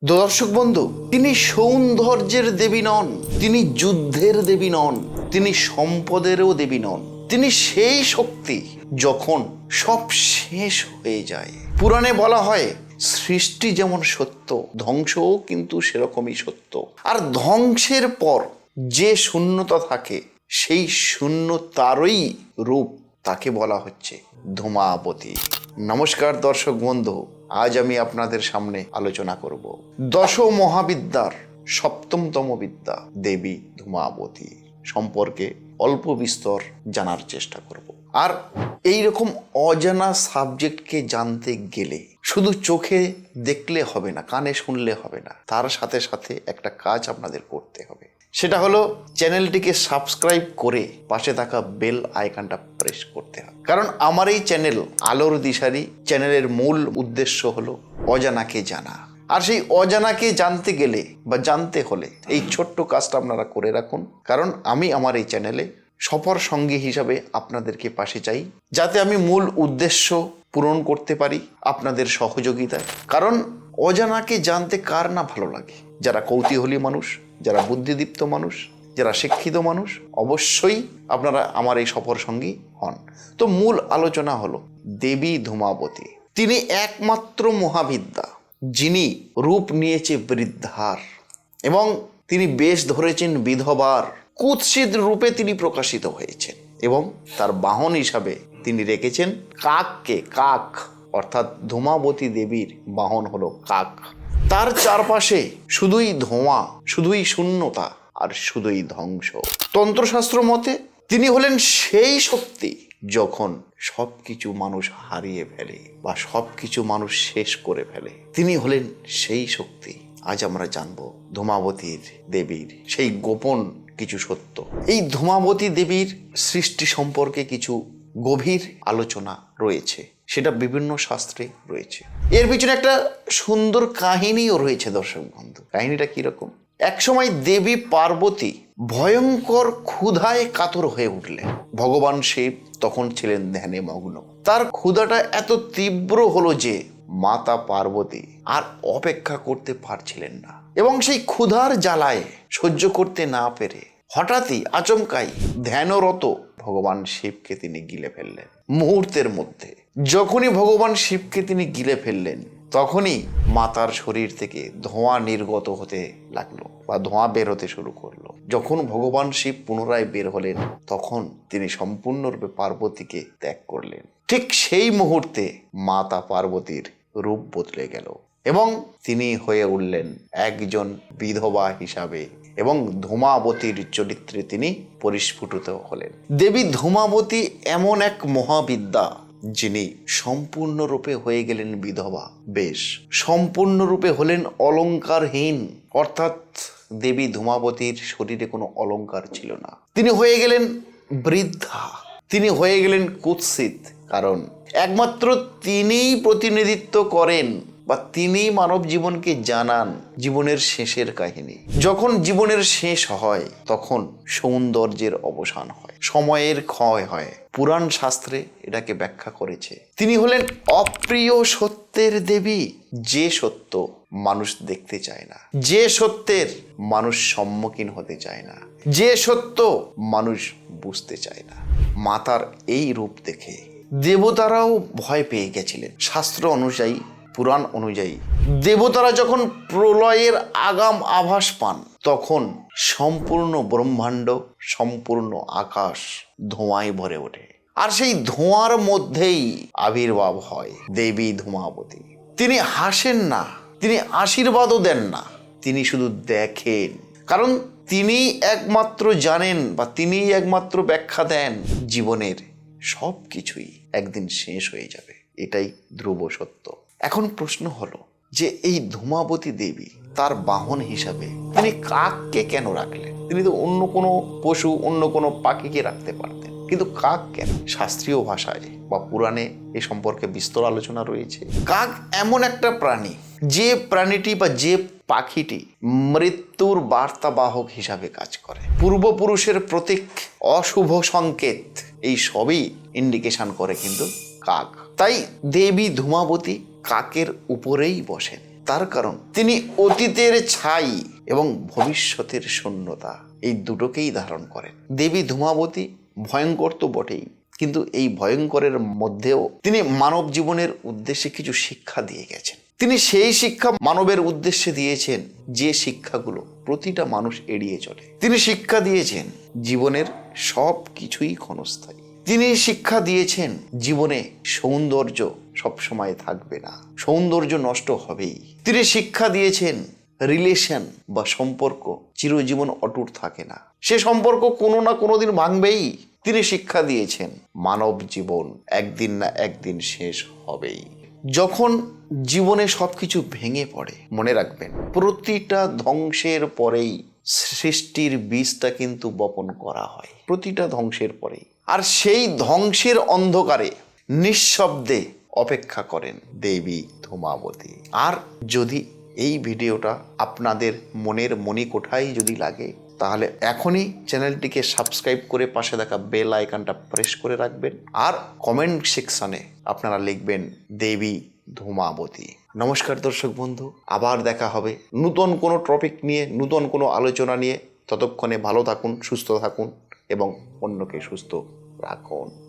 দর্শক বন্ধু, তিনি সৌন্দর্যের দেবী নন, তিনি যুদ্ধের দেবী নন, তিনি সম্পদেরও দেবী নন। তিনি সেই শক্তি যখন সব শেষ হয়ে যায়। পুরাণে বলা হয় সৃষ্টি যেমন সত্য, ধ্বংসও কিন্তু সেরকমই সত্য। আর ধ্বংসের পর যে শূন্যতা থাকে, সেই শূন্যতারই রূপ, তাকে বলা হচ্ছে ধূমাবতী। নমস্কার দর্শক বন্ধু, আজ আমি আপনাদের সামনে আলোচনা করব দশ মহাবিদ্যার সপ্তমতম বিদ্যা দেবী ধূমাবতী সম্পর্কে অল্প বিস্তর জানার চেষ্টা করব। আর এই রকম অজানা সাবজেক্টকে জানতে গেলে শুধু চোখে দেখলে হবে না, কানে শুনলে হবে না, তার সাথে সাথে একটা কাজ আপনাদের করতে হবে। সেটা হলো চ্যানেলটিকে সাবস্ক্রাইব করে পাশে থাকা বেল আইকনটা প্রেস করতে হবে। কারণ আমার এই চ্যানেল আলোর দিশারি চ্যানেলের মূল উদ্দেশ্য হলো অজানাকে জানা। আর সেই অজানাকে জানতে গেলে বা জানতে হলে এই ছোট্ট কাজটা আপনারা করে রাখুন। কারণ আমি আমার এই চ্যানেলে সফর সঙ্গী হিসাবে আপনাদেরকে পাশে চাই, যাতে আমি মূল উদ্দেশ্য পূরণ করতে পারি আপনাদের সহযোগিতায়। কারণ অজানাকে জানতে কার না ভালো লাগে? যারা কৌতূহলী মানুষ, যারা বুদ্ধিদীপ্ত মানুষ, যারা শিক্ষিত মানুষ, অবশ্যই আপনারা আমার এই সফর সঙ্গী হন। তো মূল আলোচনা হলো দেবী ধূমাবতী। তিনি একমাত্র মহাবিদ্যা যিনি রূপ নিয়েছে বৃদ্ধার, এবং তিনি বেশ ধরেছেন বিধবার। কুৎসিত রূপে তিনি প্রকাশিত হয়েছেন এবং তার বাহন হিসাবে তিনি রেখেছেন কাককে। কাক অর্থাৎ ধূমাবতী দেবীর বাহন হলো কাক। তার চারপাশে শুধুই ধোঁয়া, শুধুই শূন্যতা আর শুধুই ধ্বংস। তন্ত্রশাস্ত্র মতে তিনি হলেন সেই শক্তি যখন সবকিছু মানুষ হারিয়ে ফেলে বা সবকিছু মানুষ শেষ করে ফেলে। তিনি হলেন সেই শক্তি। আজ আমরা জানবো ধূমাবতীর দেবীর সেই গোপন কিছু সত্য। এই ধূমাবতী দেবীর সৃষ্টি সম্পর্কে কিছু গভীর আলোচনা রয়েছে, সেটা বিভিন্ন শাস্ত্রে রয়েছে। এর পিছনে একটা সুন্দর কাহিনীও রয়েছে দর্শক বন্ধু। কাহিনীটা কিরকম? একসময় দেবী পার্বতী ভয়ঙ্কর ক্ষুধায় কাতর হয়ে উঠলেন। ভগবান শিব তখন ছিলেন ধ্যানে মগ্ন। তার ক্ষুধাটা এত তীব্র হলো যে মাতা পার্বতী আর অপেক্ষা করতে পারছিলেন না, এবং সেই ক্ষুধার জ্বালায় সহ্য করতে না পেরে হঠাৎই আচমকাই ধ্যানরত ভগবান শিবকে তিনি গিলে ফেললেন মুহূর্তের মধ্যে। যখনই ভগবান শিবকে তিনি গিলে ফেললেন, তখনই মাতার শরীর থেকে ধোঁয়া নির্গত হতে লাগলো বা ধোঁয়া বের হতে শুরু করলো। যখন ভগবান শিব পুনরায় বের হলেন, তখন তিনি সম্পূর্ণরূপে পার্বতীকে ত্যাগ করলেন। ঠিক সেই মুহূর্তে মাতা পার্বতীর রূপ বদলে গেল এবং তিনি হয়ে উঠলেন একজন বিধবা হিসাবে, এবং ধূমাবতীর চরিত্রে তিনি পরিস্ফুটিত হলেন। দেবী ধূমাবতী এমন এক মহাবিদ্যা যিনি সম্পূর্ণরূপে হয়ে গেলেন বিধবা। বেশ সম্পূর্ণরূপে হলেন অলংকারহীন, অর্থাৎ দেবী ধূমাবতীর শরীরে কোনো অলংকার ছিল না। তিনি হয়ে গেলেন বৃদ্ধা, তিনি হয়ে গেলেন কুৎসিত। কারণ একমাত্র তিনিই প্রতিনিধিত্ব করেন বা তিনি মানব জীবনকে জানান জীবনের শেষের কাহিনী। যখন জীবনের শেষ হয়, তখন সৌন্দর্যের অবসান হয়, সময়ের ক্ষয় হয়। পুরাণ শাস্ত্রে এটাকে ব্যাখ্যা করেছে তিনি হলেন অপ্রিয় সত্যের দেবী, যে সত্য মানুষ দেখতে চায় না, যে সত্যের মানুষ সম্মুখীন হতে চায় না, যে সত্য মানুষ বুঝতে চায় না। মাতার এই রূপ দেখে দেবতারাও ভয় পেয়ে গেছিলেন। শাস্ত্র অনুযায়ী, পুরাণ অনুযায়ী, দেবতারা যখন প্রলয়ের আগাম আভাস পান, তখন সম্পূর্ণ ব্রহ্মাণ্ড, সম্পূর্ণ আকাশ ধোঁয়ায় ভরে ওঠে। আর সেই ধোঁয়ার মধ্যেই আবির্ভাব হয় দেবী ধূমাবতী। তিনি হাসেন না, তিনি আশীর্বাদও দেন না, তিনি শুধু দেখেন। কারণ তিনি একমাত্র জানেন বা তিনি একমাত্র ব্যাখ্যা দেন জীবনের সব কিছুই একদিন শেষ হয়ে যাবে। এটাই ধ্রুব সত্য। এখন প্রশ্ন হলো যে এই ধূমাবতী দেবী তার বাহন হিসাবে তিনি কাককে কেন রাখলেন? তিনি তো অন্য কোনো পশু, অন্য কোনো পাখিকে রাখতে পারতেন, কিন্তু কাক কেন? শাস্ত্রীয় ভাষায় বা পুরাণে এ সম্পর্কে বিস্তর আলোচনা রয়েছে। কাক এমন একটা প্রাণী, যে প্রাণীটি বা যে পাখিটি মৃত্যুর বার্তাবাহক হিসাবে কাজ করে। পূর্বপুরুষের প্রতীক, অশুভ সংকেত, এই সবই ইন্ডিকেশন করে কিন্তু কাক। তাই দেবী ধূমাবতী কাকের উপরেই বসেন। তার কারণ তিনি অতীতের ছাই এবং ভবিষ্যতের শূন্যতা এই দুটোকেই ধারণ করেন। দেবী ধূমাবতী ভয়ঙ্কর তো বটেই, কিন্তু এই ভয়ঙ্করের মধ্যেও তিনি মানব জীবনের উদ্দেশ্যে কিছু শিক্ষা দিয়ে গেছেন। তিনি সেই শিক্ষা মানবের উদ্দেশ্যে দিয়েছেন যে শিক্ষাগুলো প্রতিটা মানুষ এড়িয়ে চলে। তিনি শিক্ষা দিয়েছেন জীবনের সব কিছুই ক্ষণস্থায়ী। তিনি শিক্ষা দিয়েছেন জীবনে সৌন্দর্য সবসময় থাকবে না, সৌন্দর্য নষ্ট হবেই। তিনি শিক্ষা দিয়েছেন রিলেশন বা সম্পর্ক চিরজীবন অটুট থাকে না, সে সম্পর্ক কোনো না কোনো দিন ভাঙবেই। তিনি শিক্ষা দিয়েছেন মানব জীবন একদিন না একদিন শেষ হবেই। যখন জীবনে সবকিছু ভেঙে পড়ে, মনে রাখবেন প্রতিটা ধ্বংসের পরেই সৃষ্টির বীজটা কিন্তু বপন করা হয়, প্রতিটা ধ্বংসের পরেই। আর সেই ধ্বংসের অন্ধকারে নিঃশব্দে অপেক্ষা করেন দেবী ধূমাবতী। আর যদি এই ভিডিওটা আপনাদের মনের মণিকোঠায় যদি লাগে, তাহলে এখনই চ্যানেলটিকে সাবস্ক্রাইব করে পাশে থাকা বেল আইকনটা প্রেস করে রাখবেন। আর কমেন্ট সেকশনে আপনারা লিখবেন দেবী ধূমাবতী। নমস্কার দর্শক বন্ধু, আবার দেখা হবে নতুন কোনো টপিক নিয়ে, নতুন কোনো আলোচনা নিয়ে। ততক্ষণে ভালো থাকুন, সুস্থ থাকুন এবং অন্যকে সুস্থ রাখুন।